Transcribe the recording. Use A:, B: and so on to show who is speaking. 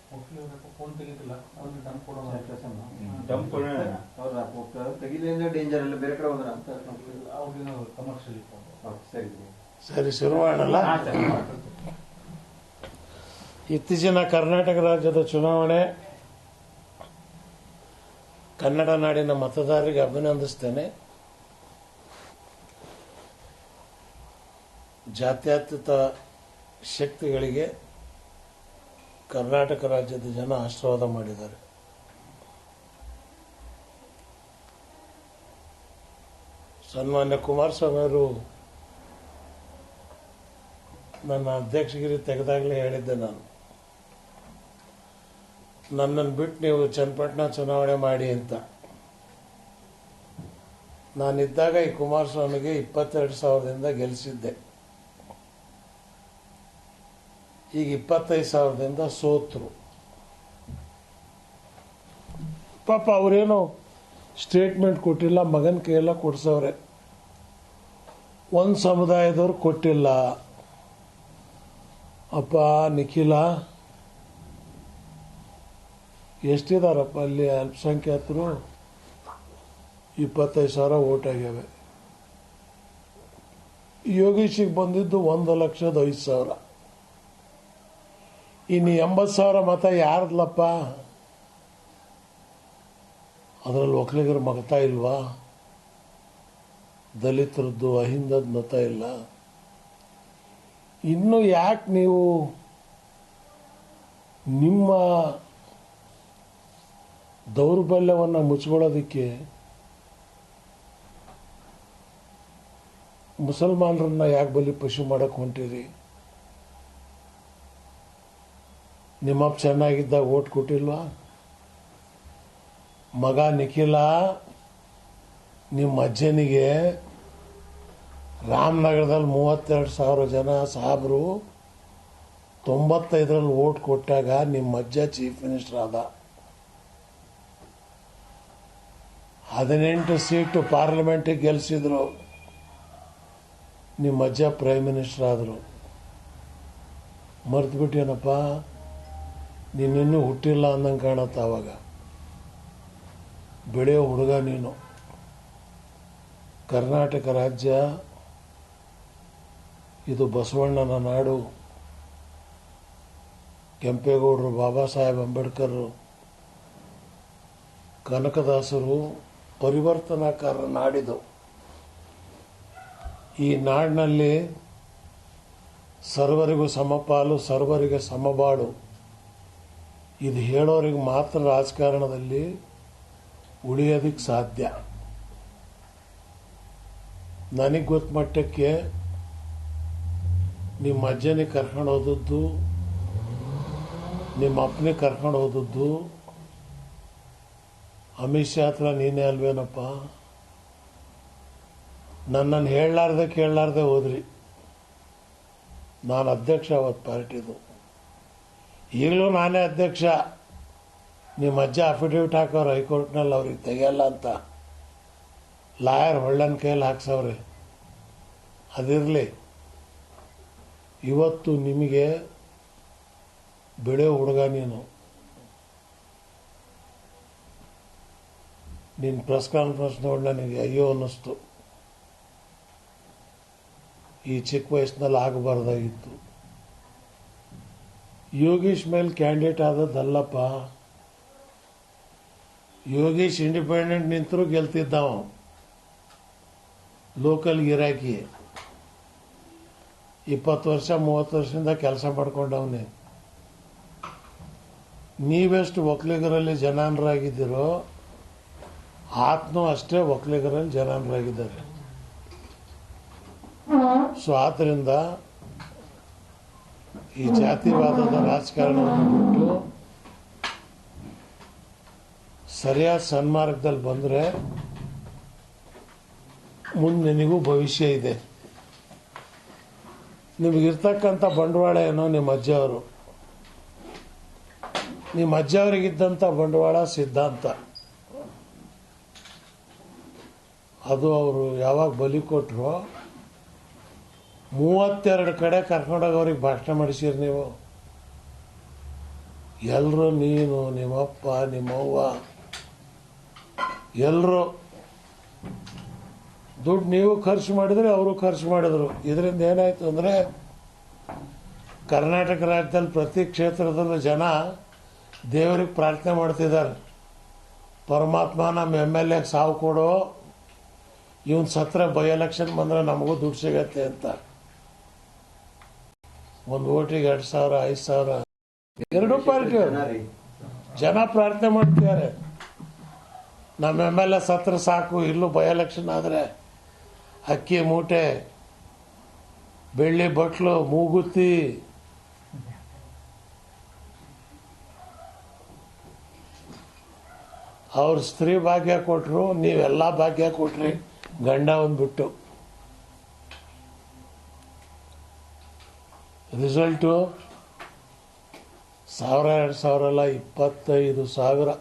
A: Phone ತೆಗಿತಿಲ್ಲ ಅವ್ರಿಗೆ dump ಕೊಡೋಣ
B: ತೆಗಿಲಿಂದ danger ಅಲ್ಲ ಬೇರೆ ಕಡೆ ಹೋದ್ರ ಅಂತ
A: ಅವ್ರಿಗೆ ಕಮರ್ಷಿಯಲ್
B: ಸರಿ
C: ಸರಿ ಶುರು ಮಾಡೋಣ. ಇತ್ತೀಚಿನ ಕರ್ನಾಟಕ ರಾಜ್ಯದ ಚುನಾವಣೆ ಕನ್ನಡ ನಾಡಿನ ಮತದಾರರಿಗೆ ಅಭಿನಂದಿಸ್ತೇನೆ. ಜಾತ್ಯತೀತ ಶಕ್ತಿಗಳಿಗೆ ಕರ್ನಾಟಕ ರಾಜ್ಯದ ಜನ ಆಶೀರ್ವಾದ ಮಾಡಿದ್ದಾರೆ. ಸನ್ಮಾನ್ಯ ಕುಮಾರಸ್ವಾಮಿ ಅವರು ನನ್ನ ಅಧ್ಯಕ್ಷಗಿರಿ ತೆಗೆದಾಗಲೇ ಹೇಳಿದ್ದೆ, ನನ್ನನ್ನು ಬಿಟ್ಟು ನೀವು ಚನ್ನಪಟ್ಟಣ ಚುನಾವಣೆ ಮಾಡಿ ಅಂತ. ನಾನಿದ್ದಾಗ ಈ ಕುಮಾರಸ್ವಾಮಿಗೆ 22,000ದಿಂದ ಗೆಲ್ಲಿಸಿದ್ದೆ. ಈಗ 25,000ದಿಂದ ಸೋತರು. ಪಾಪ ಅವರೇನು ಸ್ಟೇಟ್ಮೆಂಟ್ ಕೊಟ್ಟಿಲ್ಲ, ಮಗನ ಕೈಯೆಲ್ಲ ಕೊಡ್ಸವ್ರೆ. ಒಂದು ಸಮುದಾಯದವ್ರು ಕೊಟ್ಟಿಲ್ಲ. ಅಪ್ಪ ನಿಖಿಲ, ಎಷ್ಟಿದಾರಪ್ಪ ಅಲ್ಲಿ ಅಲ್ಪಸಂಖ್ಯಾತರು? 25,000 ಓಟ್ ಆಗ್ಯಾವೆ. ಯೋಗೀಶಿಗೆ ಬಂದಿದ್ದು 1,05,000. ಇನ್ನು 80,000 ಮತ ಯಾರ್ದಲಪ್ಪ? ಅದರಲ್ಲಿ ಒಕ್ಕಲಿಗರ ಮತ ಇಲ್ವಾ? ದಲಿತರದ್ದು ಅಹಿಂದದ ಮತ ಇಲ್ಲ. ಇನ್ನು ಯಾಕೆ ನೀವು ನಿಮ್ಮ ದೌರ್ಬಲ್ಯವನ್ನು ಮುಚ್ಕೊಳ್ಳೋದಕ್ಕೆ ಮುಸಲ್ಮಾನರನ್ನ ಯಾಕೆ ಬಲಿಪಶು ಮಾಡಕ್ಕೆ ಹೊಂಟಿರಿ? ನಿಮ್ಮಪ್ಪ ಚೆನ್ನಾಗಿದ್ದಾಗ ಓಟ್ ಕೊಟ್ಟಿಲ್ವಾ? ಮಗ ನಿಖಿಲ, ನಿಮ್ಮ ಅಜ್ಜನಿಗೆ ರಾಮನಗರದಲ್ಲಿ 32,000 ಜನ ಸಾಬ್ರು 95ರಲ್ಲಿ ಓಟ್ ಕೊಟ್ಟಾಗ ನಿಮ್ಮ ಅಜ್ಜ ಚೀಫ್ ಮಿನಿಸ್ಟರ್ ಆದ. 18 ಸೀಟು ಪಾರ್ಲಿಮೆಂಟಿಗೆ ಗೆಲ್ಲಿಸಿದ್ರು. ನಿಮ್ಮ ಅಜ್ಜ ಪ್ರೈಮ್ ಮಿನಿಸ್ಟರ್ ಆದರು. ಮರ್ತ್ಬಿಟ್ಟೇನಪ್ಪ? ನೀನಿನ್ನೂ ಹುಟ್ಟಿಲ್ಲ ಅಂದಂಗೆ ಕಾಣತ್ತ. ಆವಾಗ ಬೆಳೆಯೋ ಹುಡುಗ ನೀನು. ಕರ್ನಾಟಕ ರಾಜ್ಯ ಇದು ಬಸವಣ್ಣನ ನಾಡು. ಕೆಂಪೇಗೌಡರು, ಬಾಬಾ ಸಾಹೇಬ್ ಅಂಬೇಡ್ಕರ್, ಕನಕದಾಸರು ಪರಿವರ್ತನಾಕಾರ ನಾಡಿದು. ಈ ನಾಡಿನಲ್ಲಿ ಸರ್ವರಿಗೂ ಸಮಪಾಲು, ಸರ್ವರಿಗೆ ಸಮಬಾಳು. ಇದು ಹೇಳೋರಿಗೆ ಮಾತ್ರ ರಾಜಕಾರಣದಲ್ಲಿ ಉಳಿಯೋದಕ್ಕೆ ಸಾಧ್ಯ. ನನಗೆ ಗೊತ್ತ ಮಟ್ಟಕ್ಕೆ ನಿಮ್ಮ ಅಜ್ಜನಿಗೆ ಕರ್ಕೊಂಡು ಹೋದದ್ದು, ನಿಮ್ಮ ಅಪ್ಪನಿಗೆ ಕರ್ಕೊಂಡು ಹೋದದ್ದು ಅಮಿತ್ ಶಾ ಹತ್ರ ನೀನೇ ಅಲ್ವೇನಪ್ಪ? ನನ್ನನ್ನು ಹೇಳಲಾರ್ದೆ ಕೇಳಲಾರ್ದೆ ಹೋದ್ರಿ. ನಾನು ಅಧ್ಯಕ್ಷ ಅವತ್ತು ಪಾರ್ಟಿದು. ಈಗಲೂ ನಾನೇ ಅಧ್ಯಕ್ಷ. ನಿಮ್ಮ ಅಜ್ಜ ಅಫಿಡೇವಿಟ್ ಹಾಕೋರು ಹೈಕೋರ್ಟ್ನಲ್ಲಿ, ಅವ್ರಿಗೆ ತೆಗೆಯಲ್ಲ ಅಂತ ಲಾಯರ್ ಹೊಳ್ಳನ ಕೈಯಲ್ಲಿ ಹಾಕ್ಸವ್ರೆ. ಅದಿರಲಿ, ಇವತ್ತು ನಿಮಗೆ ಬೆಳೆಯೋ ಹುಡುಗ ನೀನು. ನಿನ್ನ ಪ್ರೆಸ್ ಕಾನ್ಫರೆನ್ಸ್ ನೋಡಿ ನನಗೆ ಅಯ್ಯೋ ಅನ್ನಿಸ್ತು. ಈ ಚಿಕ್ಕ ವಯಸ್ಸಿನಲ್ಲಿ ಆಗಬಾರ್ದಾಗಿತ್ತು. ಯೋಗೀಶ್ ಮೇಲೆ ಕ್ಯಾಂಡಿಡೇಟ್ ಆದದ್ದಲ್ಲಪ್ಪ. ಯೋಗೀಶ್ ಇಂಡಿಪೆಂಡೆಂಟ್ ನಿಂತರೂ ಗೆಲ್ತಿದ್ದವ. ಲೋಕಲ್ ಗಿರಾಕಿ 20 ವರ್ಷ 30 ವರ್ಷದಿಂದ ಕೆಲಸ ಮಾಡ್ಕೊಂಡವನೇ. ನೀವೆಷ್ಟು ಒಕ್ಕಲಿಗರಲ್ಲಿ ಜನಾನರಾಗಿದ್ದೀರೋ ಆತನೂ ಅಷ್ಟೇ ಒಕ್ಕಲಿಗರಲ್ಲಿ ಜನಾನರಾಗಿದ್ದಾರೆ. ಸೊ ಆದ್ದರಿಂದ ಈ ಜಾತಿವಾದದ ರಾಜಕಾರಣವನ್ನು ಬಿಟ್ಟು ಸರಿಯಾದ ಸನ್ಮಾರ್ಗದಲ್ಲಿ ಬಂದರೆ ಮುಂದೆ ನಿನಗೂ ಭವಿಷ್ಯ ಇದೆ. ನಿಮಗಿರ್ತಕ್ಕಂಥ ಬಂಡವಾಳ ಏನೋ ನಿಮ್ಮ ಅಜ್ಜವರು, ನಿಮ್ಮ ಅಜ್ಜವರಿಗಿದ್ದಂಥ ಬಂಡವಾಳ ಸಿದ್ಧಾಂತ. ಅದು ಅವರು ಯಾವಾಗ ಬಲಿ ಕೊಟ್ಟರು 32 ಕಡೆ ಕರ್ಕೊಂಡೋಗಿ ಅವ್ರಿಗೆ ಭಾಷಣ ಮಾಡಿಸಿರಿ ನೀವು. ಎಲ್ಲರೂ ನೀನು ನಿಮ್ಮಪ್ಪ ನಿಮ್ಮವ್ವ ಎಲ್ಲರೂ ದುಡ್ಡು ನೀವು ಖರ್ಚು ಮಾಡಿದ್ರೆ ಅವರು ಖರ್ಚು ಮಾಡಿದ್ರು. ಇದರಿಂದ ಏನಾಯ್ತು ಅಂದರೆ ಕರ್ನಾಟಕ ರಾಜ್ಯದಲ್ಲಿ ಪ್ರತಿ ಕ್ಷೇತ್ರದಲ್ಲೂ ಜನ ದೇವರಿಗೆ ಪ್ರಾರ್ಥನೆ ಮಾಡ್ತಿದ್ದಾರೆ, ಪರಮಾತ್ಮ ನಮ್ಮ MLA ಸಾವು ಕೊಡೋ, ಇವನ್ ಸತ್ರ ಬೈ ಎಲೆಕ್ಷನ್ ಬಂದ್ರೆ ನಮಗೂ ದುಡ್ಡು ಸಿಗತ್ತೆ ಅಂತ. ಒಂದು ಓಟಿಗೆ 2,000 5,000 ಎರಡೂ ಪಾರ್ಟಿ ಜನ ಪ್ರಾರ್ಥನೆ ಮಾಡ್ತಿದ್ದಾರೆ, ನಮ್ಮ MLA ಸತ್ರ ಸಾಕು, ಇಲ್ಲೂ ಬೈ ಎಲೆಕ್ಷನ್ ಆದರೆ ಅಕ್ಕಿ ಮೂಟೆ, ಬೆಳ್ಳಿ ಬಟ್ಲು, ಮೂಗುತಿ, ಅವ್ರ ಸ್ತ್ರೀ ಭಾಗ್ಯ ಕೊಟ್ರು, ನೀವೆಲ್ಲ ಭಾಗ್ಯ ಕೊಟ್ರಿ ಗಂಡ ಒಂದ್ಬಿಟ್ಟು. ರಿಸಲ್ಟು 1,000 2,000 ಅಲ್ಲ, 25,000